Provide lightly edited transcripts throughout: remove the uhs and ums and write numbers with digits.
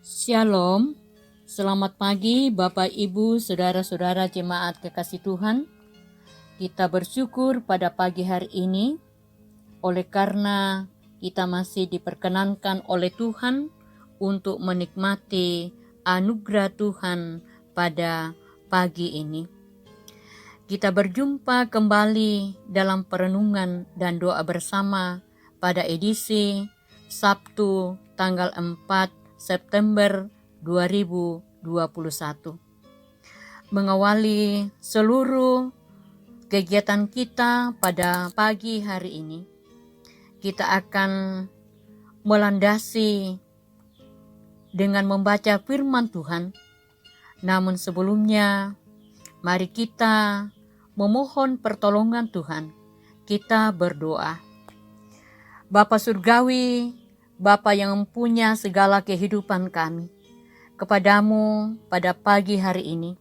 Shalom, selamat pagi Bapak Ibu Saudara-saudara jemaat kekasih Tuhan. Kita bersyukur pada pagi hari ini oleh karena kita masih diperkenankan oleh Tuhan untuk menikmati anugerah Tuhan pada pagi ini. Kita berjumpa kembali dalam perenungan dan doa bersama pada edisi Sabtu tanggal 4 September 2021. Mengawali seluruh kegiatan kita pada pagi hari ini, kita akan melandasi dengan membaca firman Tuhan. Namun sebelumnya, mari kita memohon pertolongan Tuhan. Kita berdoa. Bapa Surgawi, Bapa yang mempunyai segala kehidupan kami, kepadamu pada pagi hari ini,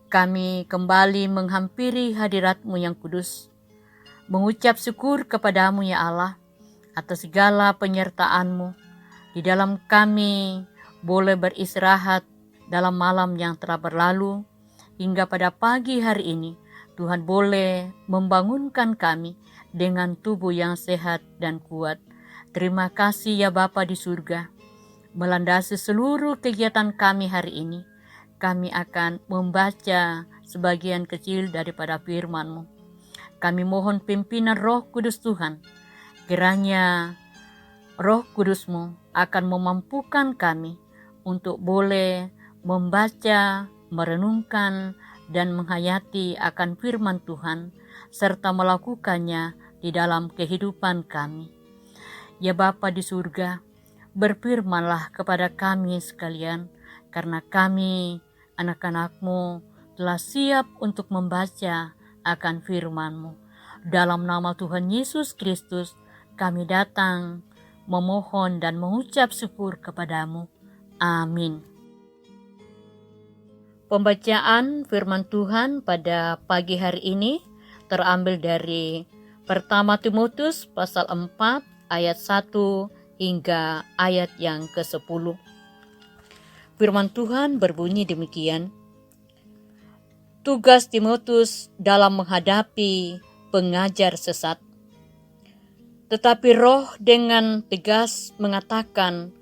kami kembali menghampiri hadirat-Mu yang kudus, mengucap syukur kepadamu ya Allah, atas segala penyertaan-Mu, di dalam kami boleh beristirahat dalam malam yang telah berlalu, hingga pada pagi hari ini, Tuhan boleh membangunkan kami dengan tubuh yang sehat dan kuat. Terima kasih ya Bapa di surga. Melandasi seluruh kegiatan kami hari ini, kami akan membaca sebagian kecil daripada firman-Mu. Kami mohon pimpinan Roh Kudus Tuhan. Kiranya Roh Kudus-Mu akan memampukan kami untuk boleh membaca, merenungkan, dan menghayati akan firman Tuhan, serta melakukannya di dalam kehidupan kami. Ya Bapa di surga, berfirmanlah kepada kami sekalian, karena kami, anak-anak-Mu, telah siap untuk membaca akan firman-Mu. Dalam nama Tuhan Yesus Kristus, kami datang, memohon dan mengucap syukur kepadamu. Amin. Pembacaan firman Tuhan pada pagi hari ini terambil dari Pertama Timotius pasal 4 ayat 1 hingga ayat yang ke-10. Firman Tuhan berbunyi demikian. Tugas Timotius dalam menghadapi pengajar sesat. Tetapi Roh dengan tegas mengatakan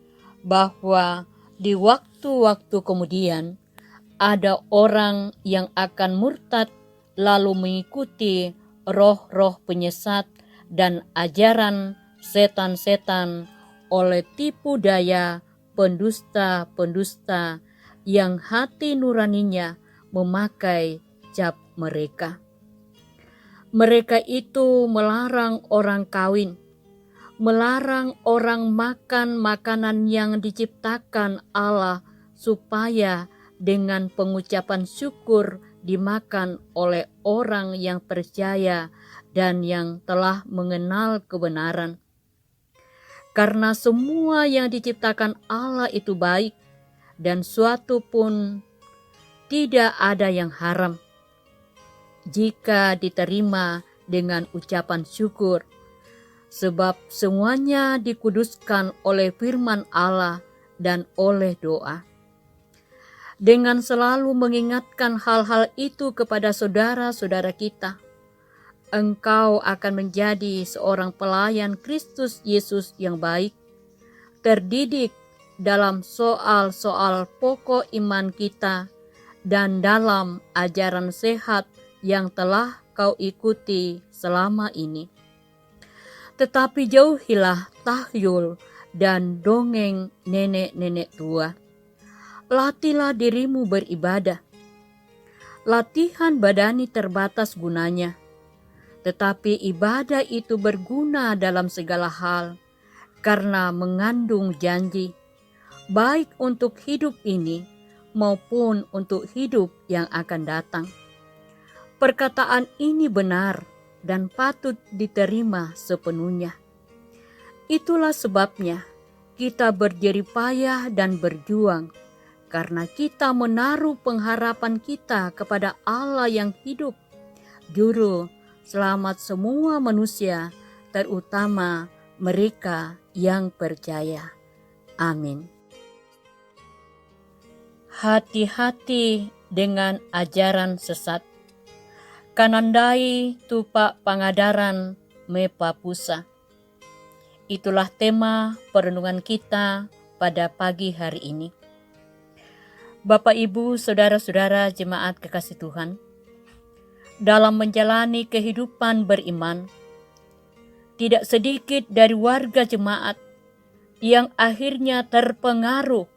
bahwa di waktu-waktu kemudian ada orang yang akan murtad lalu mengikuti roh-roh penyesat dan ajaran setan-setan oleh tipu daya pendusta-pendusta yang hati nuraninya memakai cap mereka. Mereka itu melarang orang kawin, melarang orang makan makanan yang diciptakan Allah supaya dengan pengucapan syukur dimakan oleh orang yang percaya dan yang telah mengenal kebenaran. Karena semua yang diciptakan Allah itu baik, dan suatu pun tidak ada yang haram, jika diterima dengan ucapan syukur, sebab semuanya dikuduskan oleh firman Allah dan oleh doa. Dengan selalu mengingatkan hal-hal itu kepada saudara-saudara kita, engkau akan menjadi seorang pelayan Kristus Yesus yang baik, terdidik dalam soal-soal pokok iman kita dan dalam ajaran sehat yang telah kau ikuti selama ini. Tetapi jauhilah tahyul dan dongeng nenek-nenek tua. Latihlah dirimu beribadah. Latihan badani terbatas gunanya, tetapi ibadah itu berguna dalam segala hal, karena mengandung janji, baik untuk hidup ini maupun untuk hidup yang akan datang. Perkataan ini benar dan patut diterima sepenuhnya. Itulah sebabnya kita berjerih payah dan berjuang, karena kita menaruh pengharapan kita kepada Allah yang hidup, Juru Selamat semua manusia, terutama mereka yang percaya. Amin. hati-hati dengan ajaran sesat. Kanandai tupak pangadaran mepa pusa. Itulah tema perenungan kita pada pagi hari ini. Bapak, Ibu, Saudara-saudara jemaat kekasih Tuhan, dalam menjalani kehidupan beriman, tidak sedikit dari warga jemaat yang akhirnya terpengaruh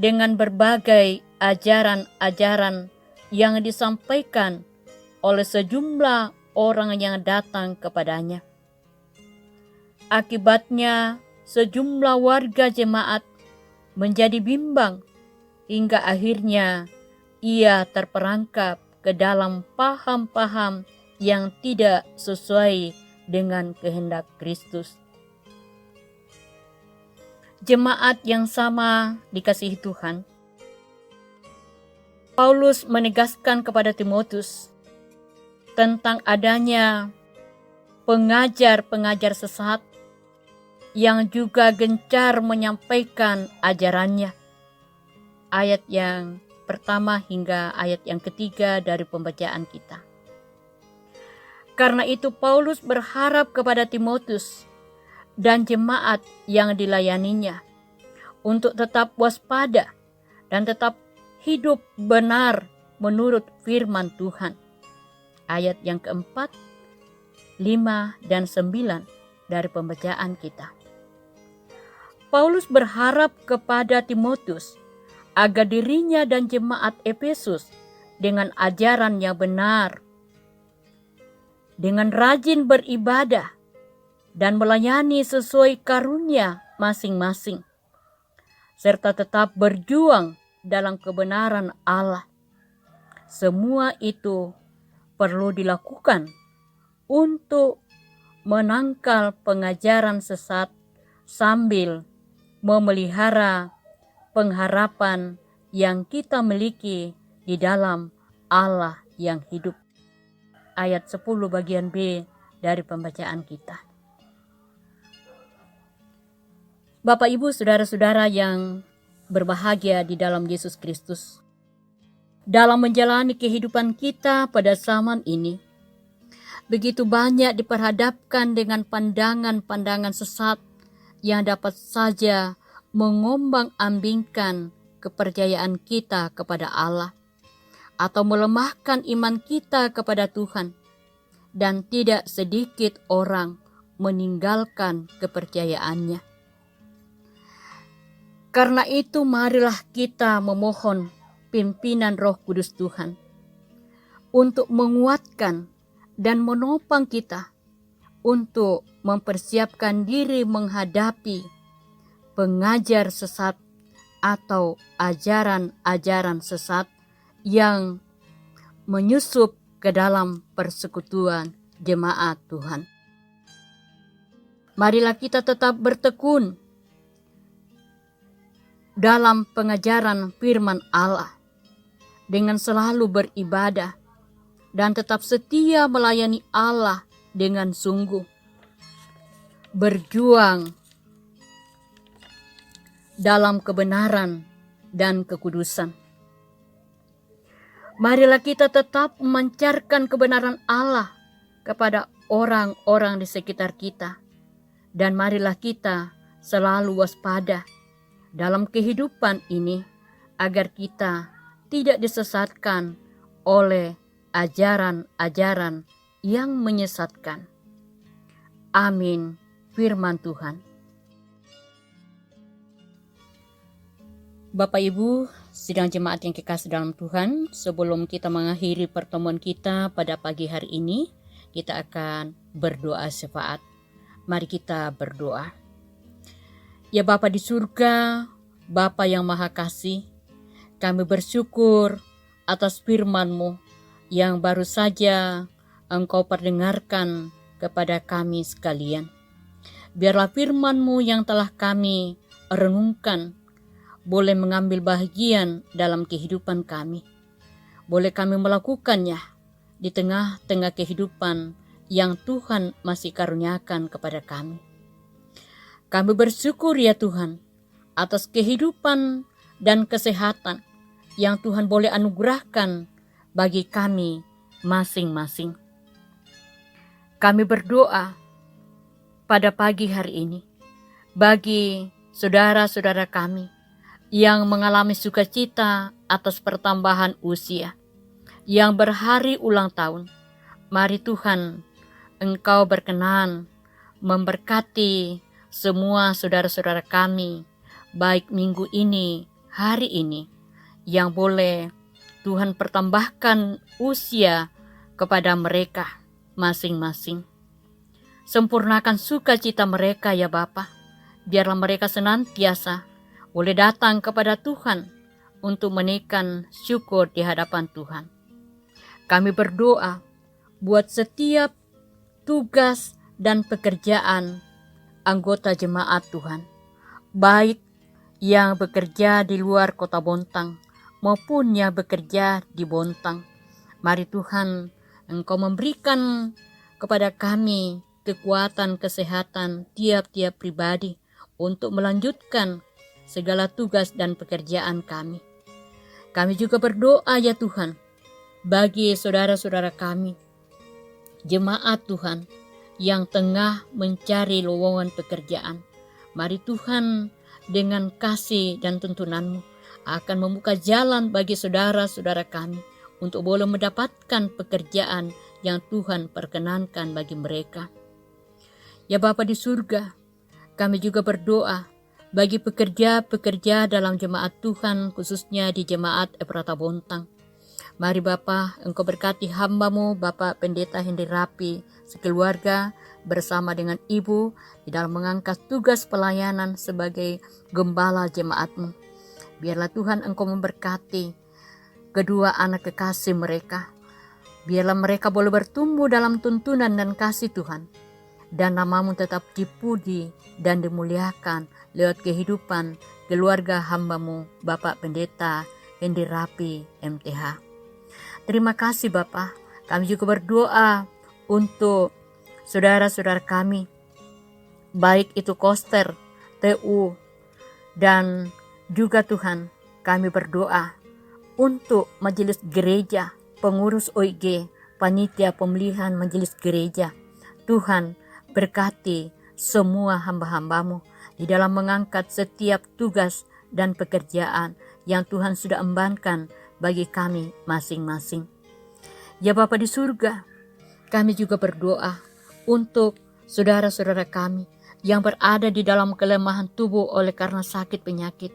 dengan berbagai ajaran-ajaran yang disampaikan oleh sejumlah orang yang datang kepadanya. Akibatnya, sejumlah warga jemaat menjadi bimbang hingga akhirnya ia terperangkap ke dalam paham-paham yang tidak sesuai dengan kehendak Kristus. Jemaat yang sama dikasihi Tuhan, Paulus menegaskan kepada Timotius tentang adanya pengajar-pengajar sesat yang juga gencar menyampaikan ajarannya. Ayat yang pertama hingga ayat yang ketiga dari pembacaan kita. Karena itu Paulus berharap kepada Timotius dan jemaat yang dilayaninya untuk tetap waspada dan tetap hidup benar menurut firman Tuhan. Ayat yang keempat, 5, dan 9 dari pembacaan kita. Paulus berharap kepada Timotius agar dirinya dan jemaat Efesus dengan ajaran yang benar, dengan rajin beribadah dan melayani sesuai karunia masing-masing, serta tetap berjuang dalam kebenaran Allah. Semua itu perlu dilakukan untuk menangkal pengajaran sesat sambil memelihara pengharapan yang kita miliki di dalam Allah yang hidup. Ayat 10 bagian B dari pembacaan kita. Bapak, Ibu, Saudara-saudara yang berbahagia di dalam Yesus Kristus, dalam menjalani kehidupan kita pada zaman ini, begitu banyak diperhadapkan dengan pandangan-pandangan sesat yang dapat saja mengombang-ambingkan kepercayaan kita kepada Allah atau melemahkan iman kita kepada Tuhan, dan tidak sedikit orang meninggalkan kepercayaannya. Karena itu marilah kita memohon pimpinan Roh Kudus Tuhan untuk menguatkan dan menopang kita untuk mempersiapkan diri menghadapi pengajar sesat atau ajaran-ajaran sesat yang menyusup ke dalam persekutuan jemaat Tuhan. Marilah kita tetap bertekun dalam pengajaran firman Allah dengan selalu beribadah dan tetap setia melayani Allah dengan sungguh, berjuang dalam kebenaran dan kekudusan. Marilah kita tetap memancarkan kebenaran Allah kepada orang-orang di sekitar kita, dan marilah kita selalu waspada dalam kehidupan ini agar kita tidak disesatkan oleh ajaran-ajaran yang menyesatkan. Amin. Firman Tuhan. Bapak, Ibu, sidang jemaat yang kekasih dalam Tuhan, sebelum kita mengakhiri pertemuan kita pada pagi hari ini, kita akan berdoa syafaat. Mari kita berdoa. Ya Bapa di surga, Bapa yang Maha Kasih, kami bersyukur atas firman-Mu yang baru saja Engkau perdengarkan kepada kami sekalian. Biarlah firman-Mu yang telah kami renungkan boleh mengambil bahagian dalam kehidupan kami. Boleh kami melakukannya di tengah-tengah kehidupan yang Tuhan masih karuniakan kepada kami. Kami bersyukur ya Tuhan atas kehidupan dan kesehatan yang Tuhan boleh anugerahkan bagi kami masing-masing. Kami berdoa pada pagi hari ini bagi saudara-saudara kami yang mengalami sukacita atas pertambahan usia, yang berhari ulang tahun. Mari Tuhan, Engkau berkenan memberkati semua saudara-saudara kami, baik minggu ini, hari ini, yang boleh Tuhan pertambahkan usia kepada mereka masing-masing. Sempurnakan sukacita mereka ya Bapa. Biarlah mereka senantiasa boleh datang kepada Tuhan untuk menaikkan syukur di hadapan Tuhan. Kami berdoa buat setiap tugas dan pekerjaan anggota jemaat Tuhan, baik yang bekerja di luar kota Bontang maupun yang bekerja di Bontang. Mari Tuhan, Engkau memberikan kepada kami kekuatan, kesehatan tiap-tiap pribadi untuk melanjutkan segala tugas dan pekerjaan kami. Kami juga berdoa ya Tuhan, bagi saudara-saudara kami, jemaat Tuhan, yang tengah mencari lowongan pekerjaan. Mari Tuhan, dengan kasih dan tuntunan-Mu akan membuka jalan bagi saudara-saudara kami untuk boleh mendapatkan pekerjaan yang Tuhan perkenankan bagi mereka. Ya Bapa di surga, kami juga berdoa bagi pekerja-pekerja dalam jemaat Tuhan, khususnya di jemaat Efrata Bontang. Mari Bapa, Engkau berkati hamba-Mu, Bapak Pendeta Henry Rapi, sekeluarga bersama dengan Ibu di dalam mengangkat tugas pelayanan sebagai gembala jemaat-Mu. Biarlah Tuhan Engkau memberkati kedua anak kekasih mereka. Biarlah mereka boleh bertumbuh dalam tuntunan dan kasih Tuhan. Dan nama-Mu tetap dipuji dan dimuliakan lewat kehidupan keluarga hamba-Mu, Bapak Pendeta Henry Rapi, MTH. Terima kasih Bapak. Kami juga berdoa untuk saudara-saudara kami, baik itu Koster, TU, dan juga Tuhan, kami berdoa untuk majelis gereja, pengurus OIG, panitia pemilihan majelis gereja. Tuhan, berkati semua hamba-hamba-Mu di dalam mengangkat setiap tugas dan pekerjaan yang Tuhan sudah embankan bagi kami masing-masing. Ya Bapa di surga, kami juga berdoa untuk saudara-saudara kami yang berada di dalam kelemahan tubuh oleh karena sakit penyakit,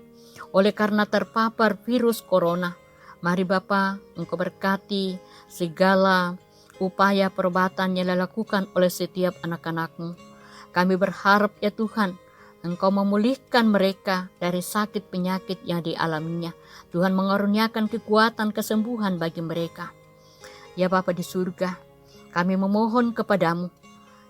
oleh karena terpapar virus corona. Mari Bapa, Engkau berkati segala upaya perobatan yang dilakukan oleh setiap anak-anak-Mu. Kami berharap ya Tuhan, Engkau memulihkan mereka dari sakit penyakit yang dialaminya. Tuhan mengaruniakan kekuatan kesembuhan bagi mereka. Ya Bapa di surga, kami memohon kepadamu,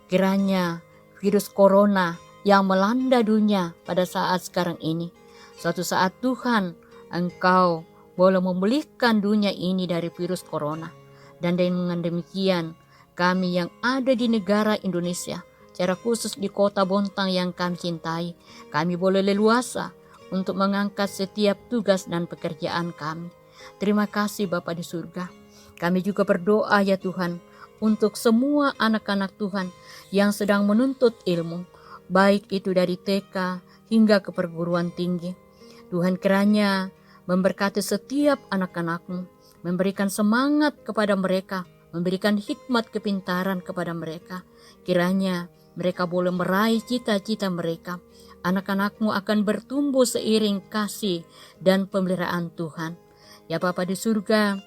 kiranya virus corona yang melanda dunia pada saat sekarang ini, suatu saat Tuhan, Engkau boleh memulihkan dunia ini dari virus corona. Dan dengan demikian, kami yang ada di negara Indonesia, secara khusus di kota Bontang yang kami cintai, kami boleh leluasa untuk mengangkat setiap tugas dan pekerjaan kami. Terima kasih Bapa di surga. Kami juga berdoa ya Tuhan, untuk semua anak-anak Tuhan yang sedang menuntut ilmu, baik itu dari TK hingga ke perguruan tinggi. Tuhan kiranya memberkati setiap anak-anak-Mu, memberikan semangat kepada mereka, memberikan hikmat kepintaran kepada mereka. Kiranya mereka boleh meraih cita-cita mereka. Anak-anak-Mu akan bertumbuh seiring kasih dan pemeliharaan Tuhan. Ya Bapa di surga,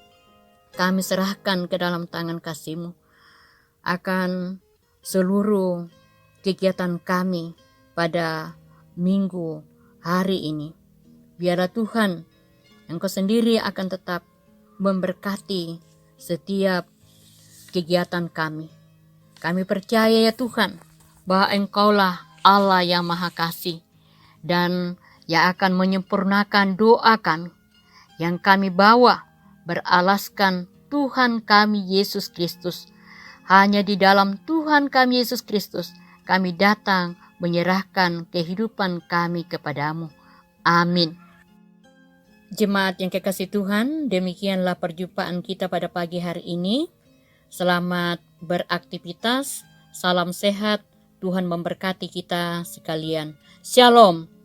kami serahkan ke dalam tangan kasih-Mu akan seluruh kegiatan kami pada minggu hari ini. Biarlah Tuhan, Engkau sendiri akan tetap memberkati setiap kegiatan kami. Kami percaya ya Tuhan, bahwa Engkaulah Allah yang Maha Kasih dan yang akan menyempurnakan doa kami yang kami bawa beralaskan Tuhan kami Yesus Kristus. Hanya di dalam Tuhan kami Yesus Kristus kami datang menyerahkan kehidupan kami kepadamu. Amin. Jemaat yang kekasih Tuhan, demikianlah perjumpaan kita pada pagi hari ini. Selamat beraktivitas, salam sehat, Tuhan memberkati kita sekalian. Shalom.